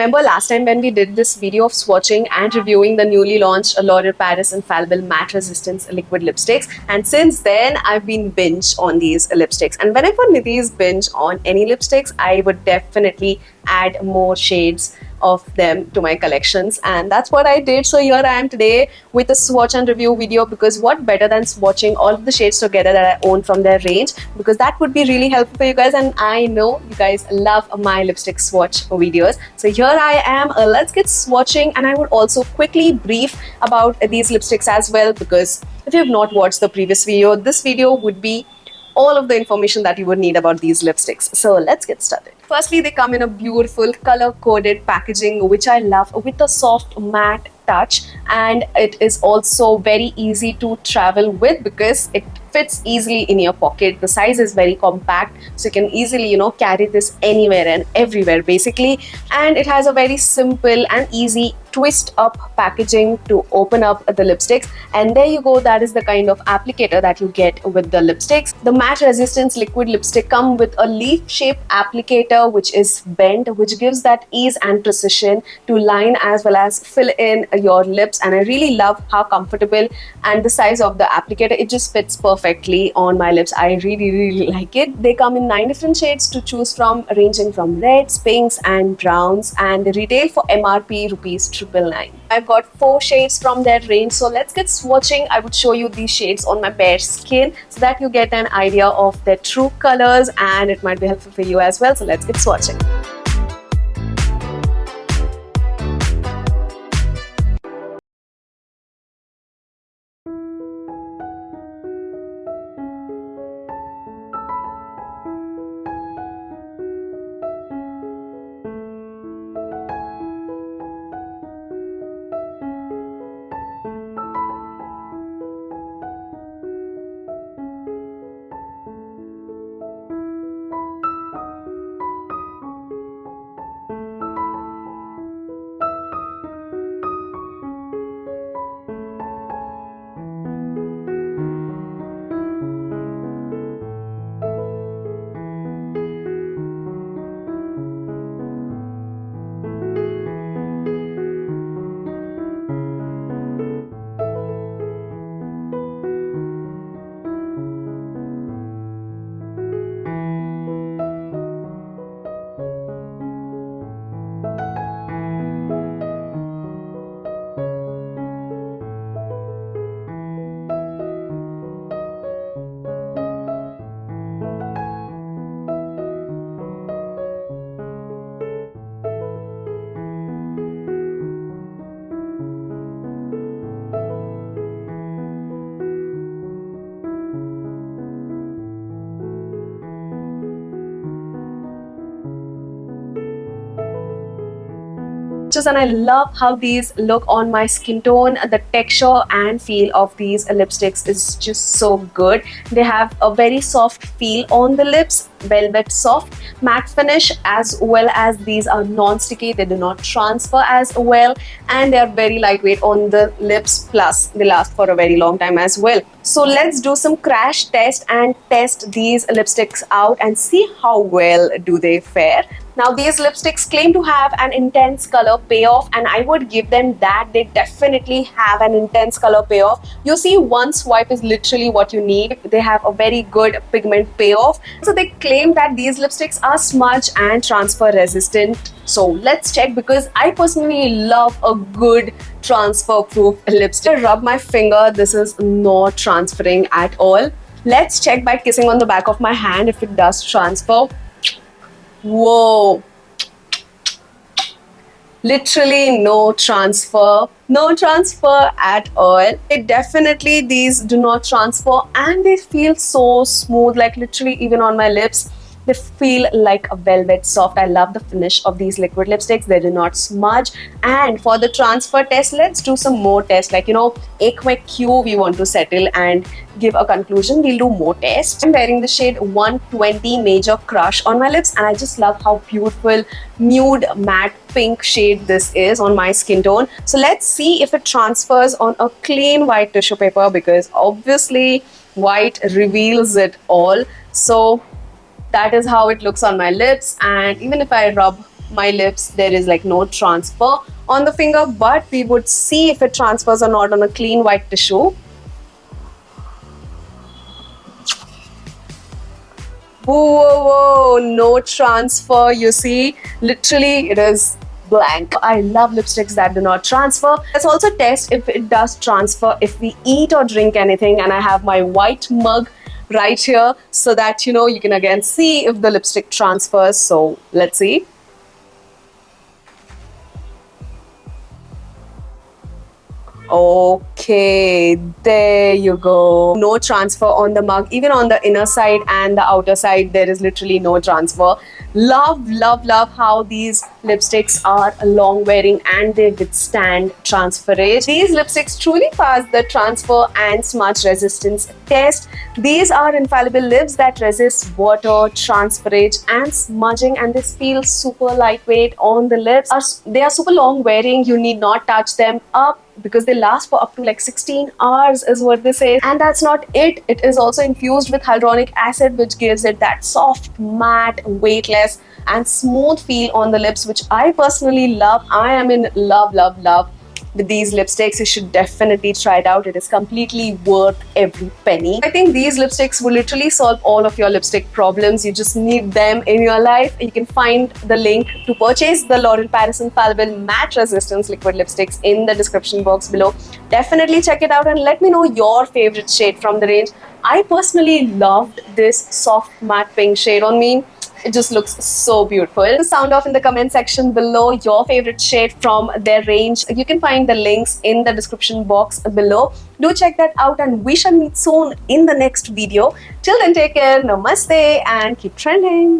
Remember last time when we did this video of swatching and reviewing the newly launched L'Oreal Paris Infallible Matte Resistance Liquid Lipsticks, and since then I've been binge on these lipsticks. And whenever Nidhi's binge on any lipsticks, I would definitely add more shades of them to my collections, and that's what I did. So here I am today with a swatch and review video, because what better than swatching all of the shades together that I own from their range, because that would be really helpful for you guys, and I know you guys love my lipstick swatch videos. So here I am, let's get swatching. And I would also quickly brief about these lipsticks as well, because if you have not watched the previous video, this video would be all of the information that you would need about these lipsticks. So let's get started. Firstly, they come in a beautiful color-coded packaging, which I love, with a soft matte touch, and it is also very easy to travel with because it fits easily in your pocket. The size is very compact, so you can easily, carry this anywhere and everywhere basically. And it has a very simple and easy twist up packaging to open up the lipsticks, and there you go. That is the kind of applicator that you get with the lipsticks. The matte resistance liquid lipstick come with a leaf shaped applicator which is bent, which gives that ease and precision to line as well as fill in your lips. And I really love how comfortable and the size of the applicator, it just fits perfectly on my lips. I really like it. They come in 9 different shades to choose from, ranging from reds, pinks and browns, and they retail for MRP rupees 999. I've got 4 shades from their range, so let's get swatching. I would show you these shades on my bare skin so that you get an idea of their true colors, and it might be helpful for you as well. So let's get swatching. And I love how these look on my skin tone. The texture and feel of these lipsticks is just so good. They have a very soft feel on the lips, velvet soft matte finish, as well as these are non-sticky. They do not transfer as well, and they are very lightweight on the lips, plus they last for a very long time as well. So let's do some crash test and test these lipsticks out and see how well do they fare. Now these lipsticks claim to have an intense color payoff, and I would give them that. They definitely have an intense color payoff. You see, one swipe is literally what you need. They have a very good pigment payoff. So they claim that these lipsticks are smudge and transfer resistant. So let's check, because I personally love a good transfer proof lipstick. I rub my finger, this is not transferring at all. Let's check by kissing on the back of my hand if it does transfer. Whoa, literally no transfer at all. These do not transfer, and they feel so smooth, like literally even on my lips they feel like a velvet soft. I love the finish of these liquid lipsticks. They do not smudge. And for the transfer test, let's do some more tests, like a quick cue we want to settle and give a conclusion. We'll do more tests. I'm wearing the shade 120 Major Crush on my lips, and I just love how beautiful nude matte pink shade this is on my skin tone. So let's see if it transfers on a clean white tissue paper, because obviously white reveals it all. So that is how it looks on my lips, and even if I rub my lips, there is like no transfer on the finger, but we would see if it transfers or not on a clean white tissue. Whoa, no transfer, you see, literally it is blank. I love lipsticks that do not transfer. Let's also test if it does transfer if we eat or drink anything, and I have my white mug right here so that you can again see if the lipstick transfers. So let's see. Okay, there you go. No transfer on the mug. Even on the inner side and the outer side, there is literally no transfer. Love, love, love how these lipsticks are long wearing and they withstand transferage. These lipsticks truly pass the transfer and smudge resistance test. These are infallible lips that resist water, transferage and smudging, and this feels super lightweight on the lips. They are super long wearing. You need not touch them up because they last for up to like 16 hours is what they say. And that's not it. It is also infused with hyaluronic acid, which gives it that soft, matte, weightless and smooth feel on the lips, which I personally love. I am in love, love, love with these lipsticks. You should definitely try it out. It is completely worth every penny. I think these lipsticks will literally solve all of your lipstick problems. You just need them in your life. You can find the link to purchase the L'Oreal Paris Infallible Matte Resistance Liquid Lipsticks in the description box below. Definitely check it out and let me know your favorite shade from the range. I personally loved this soft matte pink shade on me. It just looks so beautiful. Sound off in the comment section below your favorite shade from their range. You can find the links in the description box below. Do check that out and we shall meet soon in the next video. Till then, take care, namaste and keep trending.